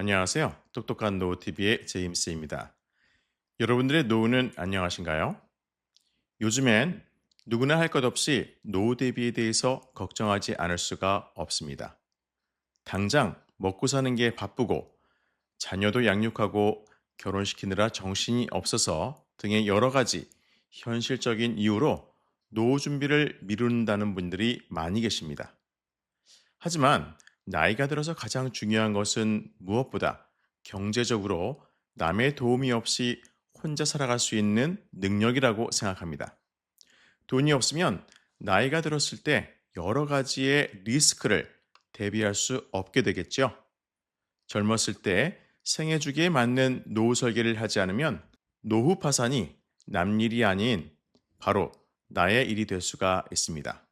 안녕하세요. 똑똑한 노후TV의 제임스입니다. 여러분들의 노후는 안녕하신가요? 요즘엔 누구나 할 것 없이 노후 대비에 대해서 걱정하지 않을 수가 없습니다. 당장 먹고 사는 게 바쁘고 자녀도 양육하고 결혼시키느라 정신이 없어서 등의 여러 가지 현실적인 이유로 노후 준비를 미룬다는 분들이 많이 계십니다. 하지만 나이가 들어서 가장 중요한 것은 무엇보다 경제적으로 남의 도움이 없이 혼자 살아갈 수 있는 능력이라고 생각합니다. 돈이 없으면 나이가 들었을 때 여러 가지의 리스크를 대비할 수 없게 되겠죠. 젊었을 때 생애 주기에 맞는 노후 설계를 하지 않으면 노후 파산이 남 일이 아닌 바로 나의 일이 될 수가 있습니다.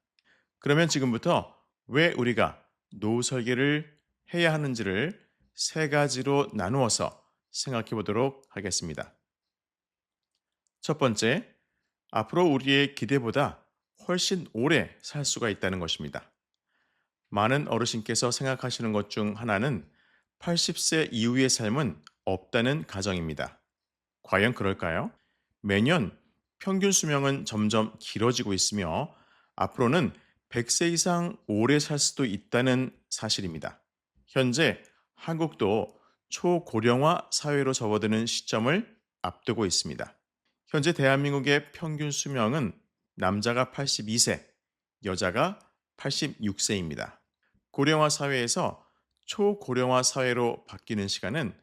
그러면 지금부터 왜 우리가 노후 설계를 해야 하는지를 세 가지로 나누어서 생각해 보도록 하겠습니다. 첫 번째, 앞으로 우리의 기대보다 훨씬 오래 살 수가 있다는 것입니다. 많은 어르신께서 생각하시는 것 중 하나는 80세 이후의 삶은 없다는 가정입니다. 과연 그럴까요? 매년 평균 수명은 점점 길어지고 있으며 앞으로는 100세 이상 오래 살 수도 있다는 사실입니다. 현재 한국도 초고령화 사회로 접어드는 시점을 앞두고 있습니다. 현재 대한민국의 평균 수명은 남자가 82세, 여자가 86세입니다. 고령화 사회에서 초고령화 사회로 바뀌는 시간은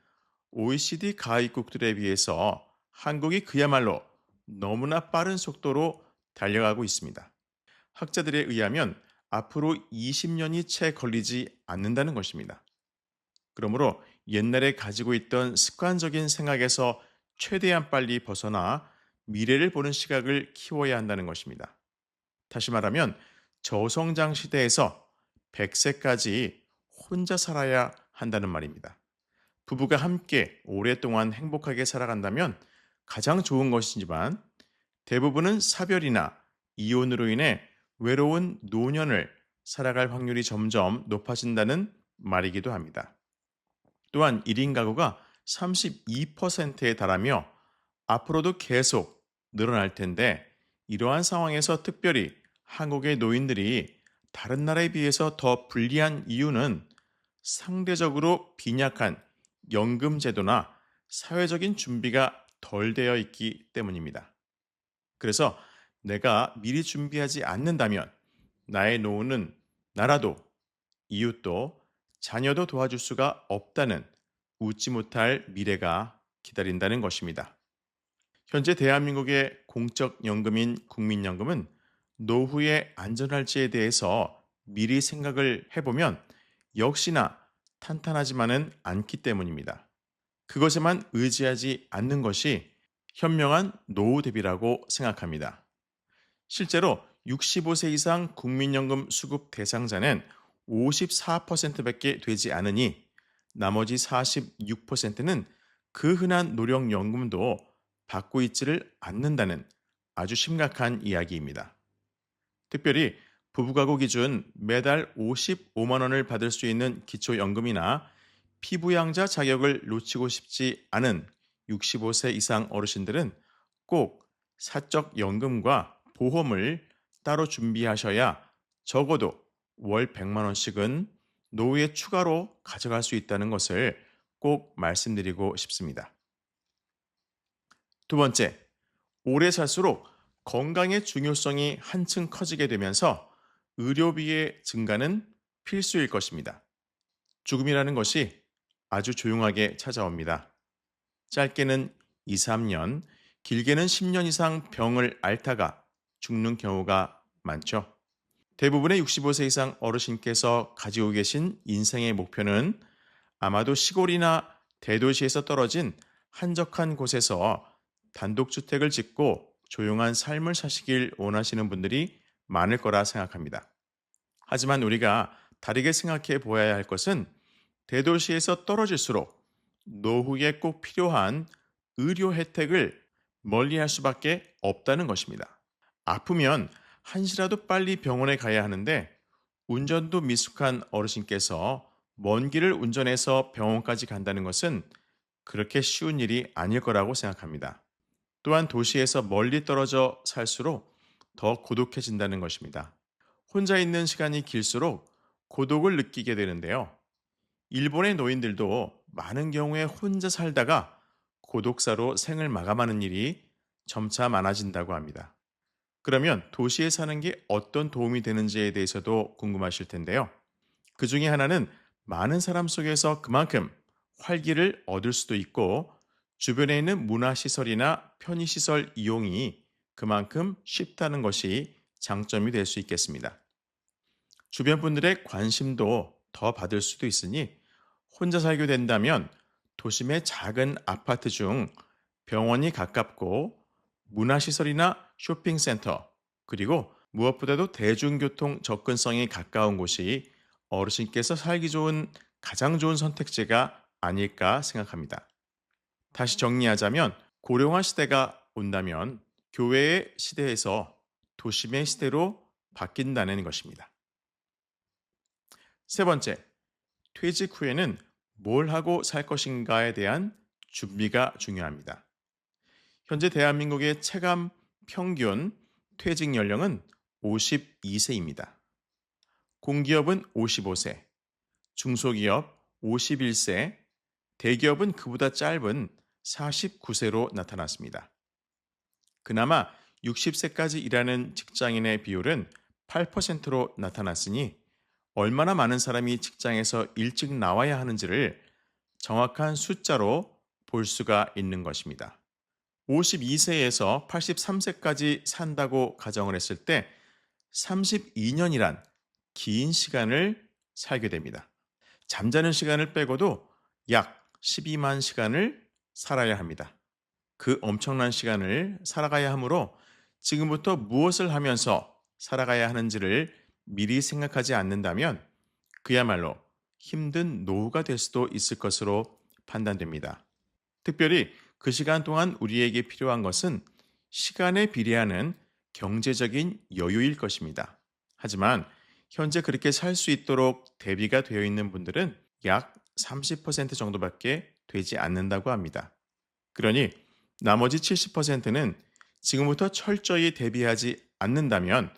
OECD 가입국들에 비해서 한국이 그야말로 너무나 빠른 속도로 달려가고 있습니다. 학자들에 의하면 앞으로 20년이 채 걸리지 않는다는 것입니다. 그러므로 옛날에 가지고 있던 습관적인 생각에서 최대한 빨리 벗어나 미래를 보는 시각을 키워야 한다는 것입니다. 다시 말하면 저성장 시대에서 100세까지 혼자 살아야 한다는 말입니다. 부부가 함께 오랫동안 행복하게 살아간다면 가장 좋은 것이지만 대부분은 사별이나 이혼으로 인해 외로운 노년을 살아갈 확률이 점점 높아진다는 말이기도 합니다. 또한 1인 가구가 32%에 달하며 앞으로도 계속 늘어날 텐데 이러한 상황에서 특별히 한국의 노인들이 다른 나라에 비해서 더 불리한 이유는 상대적으로 빈약한 연금 제도나 사회적인 준비가 덜 되어 있기 때문입니다. 그래서 내가 미리 준비하지 않는다면 나의 노후는 나라도 이웃도 자녀도 도와줄 수가 없다는 웃지 못할 미래가 기다린다는 것입니다. 현재 대한민국의 공적 연금인 국민연금은 노후에 안전할지에 대해서 미리 생각을 해보면 역시나 탄탄하지만은 않기 때문입니다. 그것에만 의지하지 않는 것이 현명한 노후 대비라고 생각합니다. 실제로 65세 이상 국민연금 수급 대상자는 54%밖에 되지 않으니 나머지 46%는 그 흔한 노령연금도 받고 있지를 않는다는 아주 심각한 이야기입니다. 특별히 부부가구 기준 매달 55만 원을 받을 수 있는 기초연금이나 피부양자 자격을 놓치고 싶지 않은 65세 이상 어르신들은 꼭 사적연금과 보험을 따로 준비하셔야 적어도 월 100만 원씩은 노후에 추가로 가져갈 수 있다는 것을 꼭 말씀드리고 싶습니다. 두 번째, 오래 살수록 건강의 중요성이 한층 커지게 되면서 의료비의 증가는 필수일 것입니다. 죽음이라는 것이 아주 조용하게 찾아옵니다. 짧게는 2, 3년, 길게는 10년 이상 병을 앓다가 죽는 경우가 많죠. 대부분의 65세 이상 어르신께서 가지고 계신 인생의 목표는 아마도 시골이나 대도시에서 떨어진 한적한 곳에서 단독주택을 짓고 조용한 삶을 사시길 원하시는 분들이 많을 거라 생각합니다. 하지만 우리가 다르게 생각해 보아야 할 것은 대도시에서 떨어질수록 노후에 꼭 필요한 의료 혜택을 멀리할 수밖에 없다는 것입니다. 아프면 한시라도 빨리 병원에 가야 하는데 운전도 미숙한 어르신께서 먼 길을 운전해서 병원까지 간다는 것은 그렇게 쉬운 일이 아닐 거라고 생각합니다. 또한 도시에서 멀리 떨어져 살수록 더 고독해진다는 것입니다. 혼자 있는 시간이 길수록 고독을 느끼게 되는데요. 일본의 노인들도 많은 경우에 혼자 살다가 고독사로 생을 마감하는 일이 점차 많아진다고 합니다. 그러면 도시에 사는 게 어떤 도움이 되는지에 대해서도 궁금하실 텐데요. 그 중에 하나는 많은 사람 속에서 그만큼 활기를 얻을 수도 있고 주변에 있는 문화시설이나 편의시설 이용이 그만큼 쉽다는 것이 장점이 될 수 있겠습니다. 주변 분들의 관심도 더 받을 수도 있으니 혼자 살게 된다면 도심의 작은 아파트 중 병원이 가깝고 문화시설이나 쇼핑센터 그리고 무엇보다도 대중교통 접근성이 가까운 곳이 어르신께서 살기 좋은 가장 좋은 선택지가 아닐까 생각합니다. 다시 정리하자면 고령화 시대가 온다면 교회의 시대에서 도심의 시대로 바뀐다는 것입니다. 세 번째, 퇴직 후에는 뭘 하고 살 것인가에 대한 준비가 중요합니다. 현재 대한민국의 체감 평균 퇴직 연령은 52세입니다. 공기업은 55세, 중소기업 51세, 대기업은 그보다 짧은 49세로 나타났습니다. 그나마 60세까지 일하는 직장인의 비율은 8%로 나타났으니 얼마나 많은 사람이 직장에서 일찍 나와야 하는지를 정확한 숫자로 볼 수가 있는 것입니다. 52세에서 83세까지 산다고 가정을 했을 때 32년이란 긴 시간을 살게 됩니다. 잠자는 시간을 빼고도 약 12만 시간을 살아야 합니다. 그 엄청난 시간을 살아가야 하므로 지금부터 무엇을 하면서 살아가야 하는지를 미리 생각하지 않는다면 그야말로 힘든 노후가 될 수도 있을 것으로 판단됩니다. 특별히 그 시간 동안 우리에게 필요한 것은 시간에 비례하는 경제적인 여유일 것입니다. 하지만 현재 그렇게 살 수 있도록 대비가 되어 있는 분들은 약 30% 정도밖에 되지 않는다고 합니다. 그러니 나머지 70%는 지금부터 철저히 대비하지 않는다면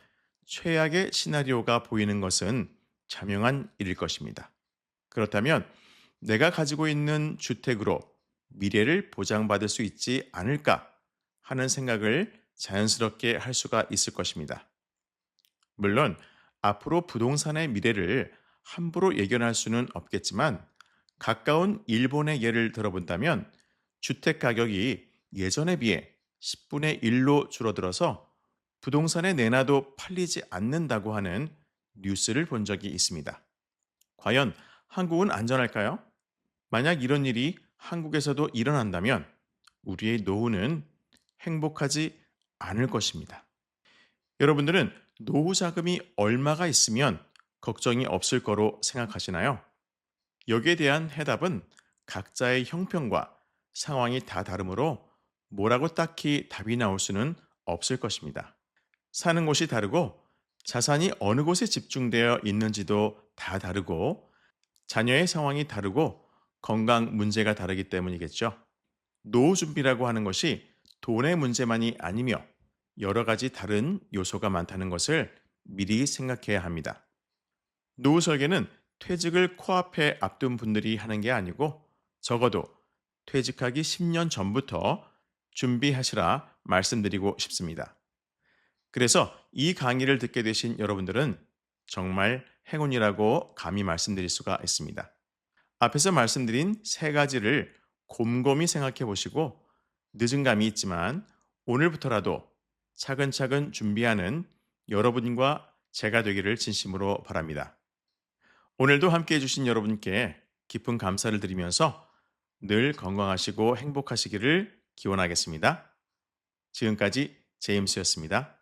최악의 시나리오가 보이는 것은 자명한 일일 것입니다. 그렇다면 내가 가지고 있는 주택으로 미래를 보장받을 수 있지 않을까 하는 생각을 자연스럽게 할 수가 있을 것입니다. 물론 앞으로 부동산의 미래를 함부로 예견할 수는 없겠지만 가까운 일본의 예를 들어본다면 주택 가격이 예전에 비해 10분의 1로 줄어들어서 부동산에 내놔도 팔리지 않는다고 하는 뉴스를 본 적이 있습니다. 과연 한국은 안전할까요? 만약 이런 일이 한국에서도 일어난다면 우리의 노후는 행복하지 않을 것입니다. 여러분들은 노후 자금이 얼마가 있으면 걱정이 없을 거로 생각하시나요? 여기에 대한 해답은 각자의 형편과 상황이 다 다르므로 뭐라고 딱히 답이 나올 수는 없을 것입니다. 사는 곳이 다르고 자산이 어느 곳에 집중되어 있는지도 다 다르고 자녀의 상황이 다르고 건강 문제가 다르기 때문이겠죠. 노후 준비라고 하는 것이 돈의 문제만이 아니며 여러 가지 다른 요소가 많다는 것을 미리 생각해야 합니다. 노후 설계는 퇴직을 코앞에 앞둔 분들이 하는 게 아니고 적어도 퇴직하기 10년 전부터 준비하시라 말씀드리고 싶습니다. 그래서 이 강의를 듣게 되신 여러분들은 정말 행운이라고 감히 말씀드릴 수가 있습니다. 앞에서 말씀드린 세 가지를 곰곰이 생각해 보시고 늦은 감이 있지만 오늘부터라도 차근차근 준비하는 여러분과 제가 되기를 진심으로 바랍니다. 오늘도 함께 해주신 여러분께 깊은 감사를 드리면서 늘 건강하시고 행복하시기를 기원하겠습니다. 지금까지 제임스였습니다.